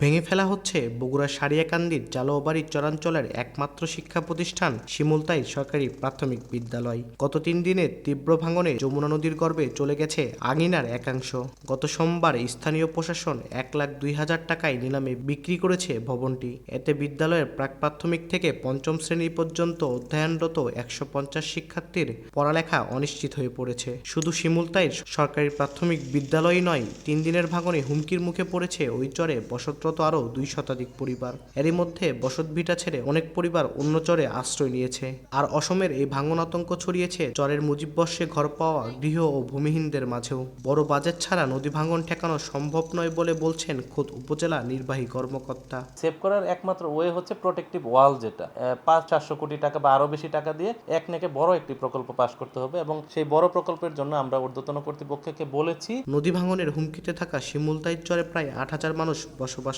ভেঙে ফেলা হচ্ছে বগুড়ার সারিয়াকান্দির জালোয়াবাড়ি চরাঞ্চলের একমাত্র শিক্ষা প্রতিষ্ঠান শিমুলতাই সরকারি প্রাথমিক বিদ্যালয়। গত 3 দিনের তীব্র ভাঙনে যমুনা নদীর গর্ভে চলে গেছে আঙিনার একাংশ। গত সোমবার স্থানীয় প্রশাসন 1,02,000 টাকায় নিলামে বিক্রি করেছে ভবনটি। এতে বিদ্যালয়ের প্রাক প্রাথমিক থেকে পঞ্চম শ্রেণী পর্যন্ত অধ্যয়নরত 150 শিক্ষার্থীর পড়ালেখা অনিশ্চিত হয়ে পড়েছে। শুধু শিমুলতাই সরকারি প্রাথমিক বিদ্যালয়ই নয়, 3 দিনের ভাঙনে হুমকির মুখে পড়েছে ওই চরে বসতরত আরও 2 শতাধিক পরিবার। এরই মধ্যে বসতভিটা ছেড়ে অনেক পরিবার অন্য চরে আশ্রয় নিয়েছে। আর অসমের এই ভাঙন আতঙ্ক ছড়িয়েছে চরের মুজিববর্ষে ঘর পাওয়া গৃহ ও ভূমিহীনদের মাঝেও। বড় বাজেট ছাড়া নদী ভাঙন ঠেকানো সম্ভব নয় বলে বলছেন খোদ উপজেলা নির্বাহী কর্মকর্তা। সেভ করার একমাত্র ওয়ে হচ্ছে প্রোটেক্টিভ ওয়াল, যেটা 500-400 কোটি টাকা বা আরো বেশি টাকা দিয়ে একনেকে বড় একটি প্রকল্প পাস করতে হবে, এবং সেই বড় প্রকল্পের জন্য আমরা ঊর্ধ্বতন কর্তৃপক্ষকে বলেছি। নদী ভাঙনের হুমকিতে থাকা শিমুলতাই চরে প্রায় 8,000 মানুষ বসবাস